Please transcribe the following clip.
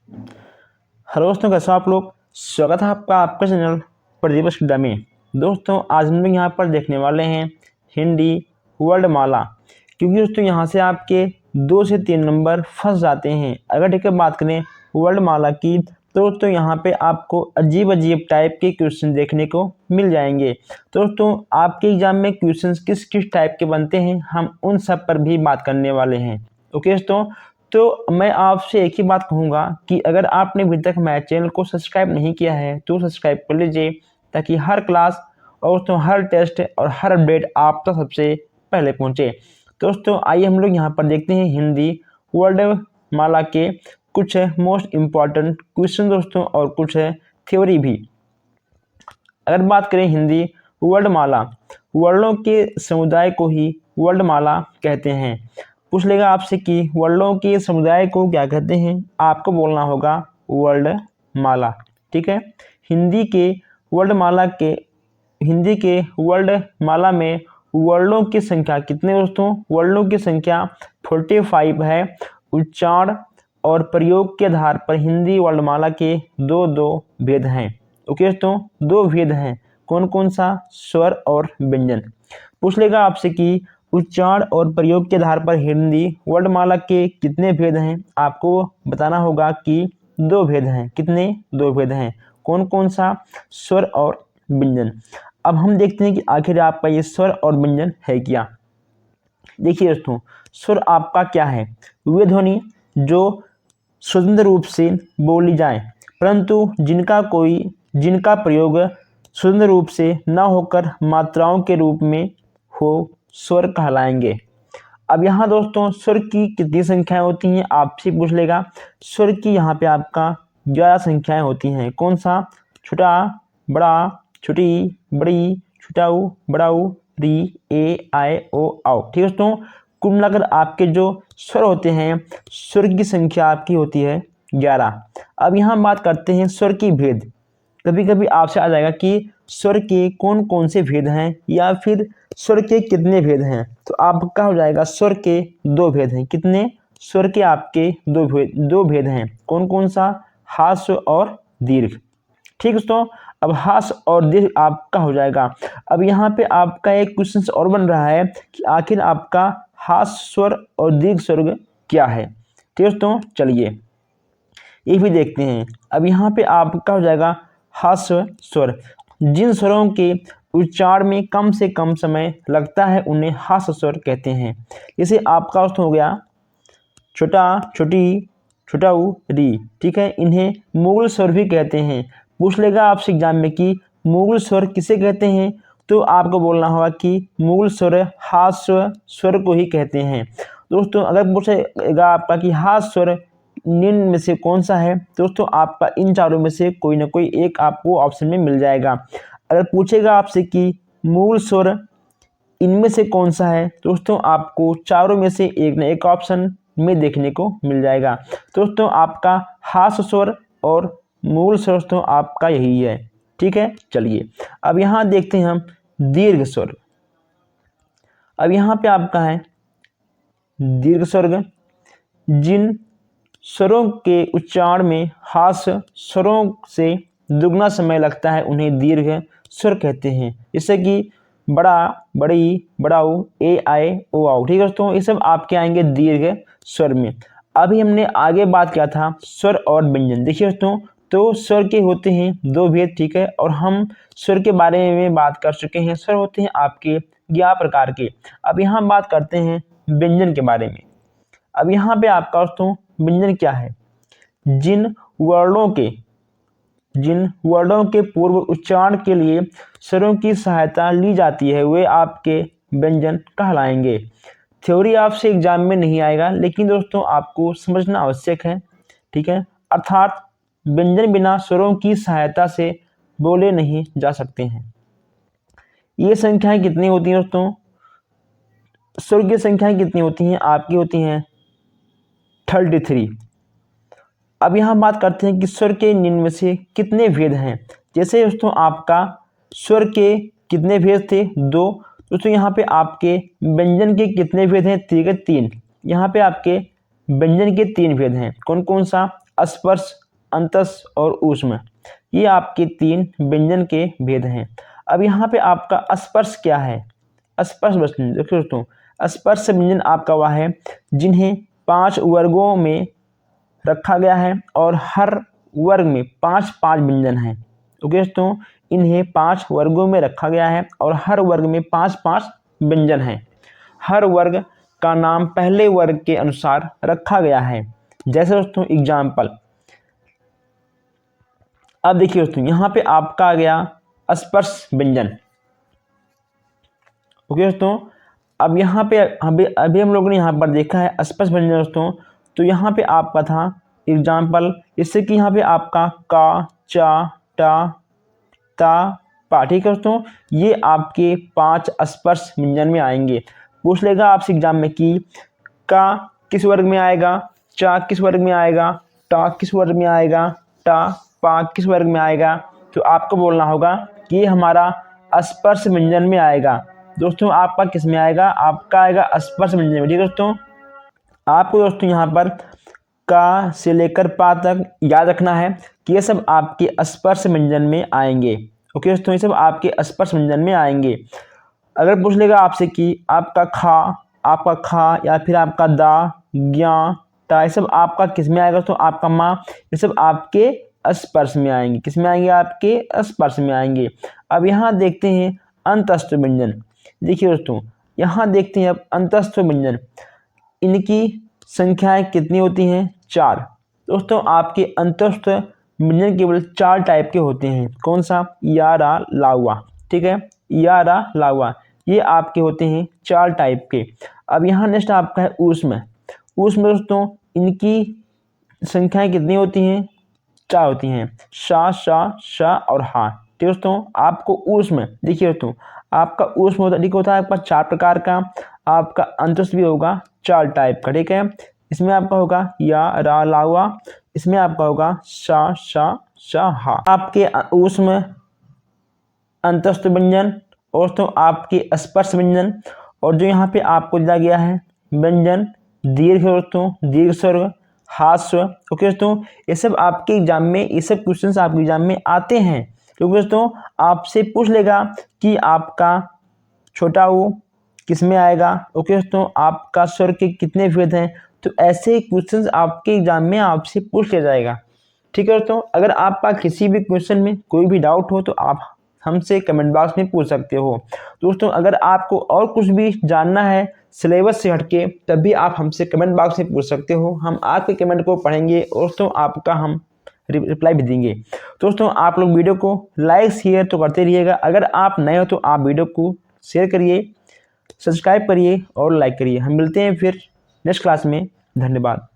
Hello दोस्तों, कैसे हो आप लोग। स्वागत है आपका आपका चैनल प्रदीप स्टूडियो में। दोस्तों आज हम लोग यहाँ पर देखने वाले हैं हिंदी वर्णमाला, क्योंकि दोस्तों यहाँ से आपके 2 से 3 नंबर फंस जाते हैं। अगर ठीक है बात करें वर्णमाला की, तो दोस्तों यहाँ पे आपको अजीब अजीब टाइप के क्वेश्चन देखने को मिल जाएंगे। तो दोस्तों आपके एग्जाम में क्वेश्चन किस किस टाइप के बनते हैं, हम उन सब पर भी बात करने वाले हैं। ओके दोस्तों, तो मैं आपसे एक ही बात कहूँगा कि अगर आपने अभी तक मेरे चैनल को सब्सक्राइब नहीं किया है तो सब्सक्राइब कर लीजिए, ताकि हर क्लास और दोस्तों हर टेस्ट और हर अपडेट आप तक सबसे पहले पहुँचे। दोस्तों आइए हम लोग यहाँ पर देखते हैं हिंदी वर्णमाला के कुछ मोस्ट इम्पॉर्टेंट क्वेश्चन दोस्तों, और कुछ थ्योरी भी। अगर बात करें हिंदी वर्णमाला, वर्णों के समुदाय को ही वर्णमाला कहते हैं। पूछ लेगा आपसे कि वर्णों के समुदाय को क्या कहते हैं, आपको बोलना होगा वर्णमाला। ठीक है, हिंदी के वर्णमाला में वर्णों की संख्या कितने दोस्तों, वर्णों की संख्या 45 है। उच्चारण और प्रयोग के आधार पर हिंदी वर्णमाला के दो भेद हैं। ओके दोस्तों, 2 भेद हैं। कौन कौन सा, स्वर और व्यंजन। पूछ लेगा आपसे कि उच्चारण और प्रयोग के आधार पर हिंदी वर्णमाला के कितने भेद हैं, आपको बताना होगा कि 2 भेद हैं। कितने, 2 भेद हैं। कौन कौन सा, स्वर और व्यंजन। अब हम देखते हैं कि आखिर आपका ये स्वर और व्यंजन है क्या। देखिए दोस्तों, स्वर आपका क्या है, वे ध्वनि जो स्वतंत्र रूप से बोली जाए परंतु जिनका प्रयोग स्वतंत्र रूप से न होकर मात्राओं के रूप में हो, स्वर कहलाएंगे। अब यहाँ दोस्तों स्वर की कितनी संख्याएं होती हैं, आपसे पूछ लेगा। स्वर की यहाँ पे आपका 11 संख्याएं होती हैं। कौन सा, छोटा, बड़ा, छोटी, बड़ी, छोटाऊ, बड़ाऊ, री, ए, आए, ओ, आओ। ठीक है दोस्तों, कुल मिलाकर आपके जो स्वर होते हैं, स्वर की संख्या आपकी होती है 11। अब यहाँ बात करते हैं स्वर की भेद। कभी कभी आपसे आ जाएगा कि स्वर के कौन कौन से भेद हैं, या फिर स्वर के कितने भेद हैं। तो आपका हो जाएगा स्वर के 2 भेद हैं। कितने, स्वर के आपके 2 भेद हैं। कौन कौन सा, हास्य और दीर्घ। ठीक दोस्तों, अब हास्य और दीर्घ आपका हो जाएगा। अब यहाँ पे आपका एक क्वेश्चन और बन रहा है कि आखिर आपका हास्य स्वर और दीर्घ स्वर क्या है। ठीक दोस्तों, चलिए ये भी देखते हैं। अब यहाँ पे आपका हो जाएगा हास्य स्वर। जिन स्वरों के उच्चारण में कम से कम समय लगता है उन्हें हास्य स्वर कहते हैं। जैसे आपका अर्थ हो गया छोटा, छोटी, छोटाऊ, री। ठीक है, इन्हें मुगल स्वर भी कहते हैं। पूछ लेगा आपसे एग्जाम में कि मुगल स्वर किसे कहते हैं, तो आपको बोलना होगा कि मुगल स्वर हास्य स्वर को ही कहते हैं। दोस्तों अगर पूछेगा आपका कि हास्य स्वर निम्न में से कौन सा है, दोस्तों आपका इन चारों में से कोई ना कोई एक आपको ऑप्शन में मिल जाएगा। अगर पूछेगा आपसे कि मूल स्वर इनमें से कौन सा है, दोस्तों आपको चारों में से एक ना एक ऑप्शन में देखने को मिल जाएगा। दोस्तों आपका हास्य स्वर और मूल स्वर दोस्तों आपका यही है। ठीक है, चलिए अब यहाँ देखते हैं हम दीर्घ स्वर। अब यहाँ पे आपका है दीर्घ स्वर। जिन स्वरों के उच्चारण में हास्य स्वरों से दुगना समय लगता है उन्हें दीर्घ स्वर कहते हैं। जैसे कि बड़ा, बड़ी, बड़ाऊ, ए, आए, ओ, आओ। ठीक है दोस्तों, ये सब आपके आएंगे दीर्घ स्वर में। अभी हमने आगे बात किया था स्वर और व्यंजन। देखिए दोस्तों, तो स्वर के होते हैं 2 भेद। ठीक है, और हम स्वर के बारे में बात कर चुके हैं। स्वर होते हैं आपके 11 प्रकार के। अब यहाँ बात करते हैं व्यंजन के बारे में। अब यहाँ पे आपका दोस्तों व्यंजन क्या है, जिन वर्णों के पूर्व उच्चारण के लिए स्वरों की सहायता ली जाती है वे आपके व्यंजन कहलाएंगे। थ्योरी आपसे एग्जाम में नहीं आएगा, लेकिन दोस्तों आपको समझना आवश्यक है। ठीक है, अर्थात व्यंजन बिना स्वरों की सहायता से बोले नहीं जा सकते हैं। ये संख्याएं कितनी होती हैं दोस्तों, स्वर की संख्याएं कितनी होती हैं, आपकी होती हैं 33। अब यहाँ बात करते हैं कि स्वर के निम्न में से कितने भेद हैं। जैसे दोस्तों आपका स्वर के कितने भेद थे, 2। दोस्तों यहाँ पे आपके व्यंजन के कितने भेद हैं, 3। यहाँ पे आपके व्यंजन के 3 भेद हैं। कौन कौन सा, स्पर्श, अंतस और ऊष्म। ये आपके 3 व्यंजन के भेद हैं। अब यहाँ पे आपका स्पर्श क्या है? स्पर्श व्यंजन देखिए दोस्तों, स्पर्श व्यंजन आपका वह है जिन्हें 5 वर्गों में रखा गया है और हर वर्ग में 5-5 व्यंजन हैं। ओके दोस्तों, इन्हें 5 वर्गों में रखा गया है और हर वर्ग में 5-5 व्यंजन हैं। हर वर्ग का नाम पहले वर्ग के अनुसार रखा गया है। जैसे दोस्तों एग्जाम्पल, अब देखिए दोस्तों यहाँ पे आपका आ गया स्पर्श व्यंजन। ओके दोस्तों, अब यहाँ पे अभी हम लोगों ने यहाँ पर देखा है स्पर्श व्यंजन दोस्तों। तो यहाँ पे आपका था एग्जाम्पल, इससे कि यहाँ पे आपका का, चा, टा, ता, पा, ठीक है दोस्तों, ये आपके 5 स्पर्श व्यंजन में आएंगे। पूछ लेगा आपसे एग्जाम में कि का किस वर्ग में आएगा, चा किस वर्ग में आएगा, टा किस वर्ग में आएगा, टा, पा किस वर्ग में आएगा। तो आपको बोलना होगा कि ये हमारा स्पर्श व्यंजन में आएगा। दोस्तों आपका किस में आएगा? आपका आएगा स्पर्श व्यंजन में। ठीक है दोस्तों, आपको दोस्तों यहाँ पर का से लेकर पा तक याद रखना है कि ये सब आपके स्पर्श व्यंजन में आएंगे। ओके दोस्तों, ये सब आपके स्पर्श व्यंजन में आएंगे। अगर पूछ लेगा आपसे कि आपका खा या फिर आपका दा, ज्ञा, टा, ये सब आपका किस में आएगा? तो आपका माँ, ये सब आपके स्पर्श में आएंगे। किस में आएंगे? आपके स्पर्श में आएंगे। अब यहाँ देखते हैं अंतस्थ व्यंजन। देखिए दोस्तों, यहाँ देखते हैं अब अंतस्थ व्यंजन, इनकी संख्याएं कितनी होती हैं? 4। दोस्तों आपके अंतस्थ व्यंजन केवल 4 टाइप के होते हैं। कौन सा? या, रा, लावा। ठीक है, या, रा, लावा, ये आपके होते हैं 4 टाइप के। अब यहाँ नेक्स्ट आपका है ऊष्म। ऊष्म दोस्तों, इनकी संख्याएं कितनी होती हैं? 4 होती हैं, शा, शा और हा। ठीक दोस्तों, आपको ऊष्म देखिए दोस्तों, आपका ऊष्म होता है आपका 4 प्रकार का। आपका अंतस्थ भी होगा 4 टाइप का। ठीक है, इसमें आपका होगा या, रा, लावा, इसमें आपका होगा शा, शा, हा। आपके ऊष्म, अंतस्थ व्यंजन और तो आपके स्पर्श व्यंजन, और जो यहाँ पे आपको दिया गया है व्यंजन दीर्घ दोस्तों, दीर्घ स्वर्ग, हास्य। ओके दोस्तों, ये सब आपके एग्जाम में, ये सब क्वेश्चंस आपके एग्जाम में आते हैं। क्योंकि दोस्तों आपसे पूछ लेगा कि आपका छोटा ऊ किस में आएगा। ओके दोस्तों, आपका स्वर के कितने भेद हैं। तो ऐसे क्वेश्चंस आपके एग्जाम में आपसे पूछ लिया जाएगा। ठीक है दोस्तों, अगर आपका किसी भी क्वेश्चन में कोई भी डाउट हो तो आप हमसे कमेंट बॉक्स में पूछ सकते हो। दोस्तों अगर आपको और कुछ भी जानना है सिलेबस से हटके, तब भी आप हमसे कमेंट बॉक्स में पूछ सकते हो। हम आपके कमेंट को पढ़ेंगे और दोस्तों आपका हम रिप्लाई भी देंगे। दोस्तों आप लोग वीडियो को लाइक शेयर तो करते रहिएगा। अगर आप नए हो तो आप वीडियो को शेयर करिए, सब्सक्राइब करिए और लाइक करिए। हम मिलते हैं फिर नेक्स्ट क्लास में। धन्यवाद।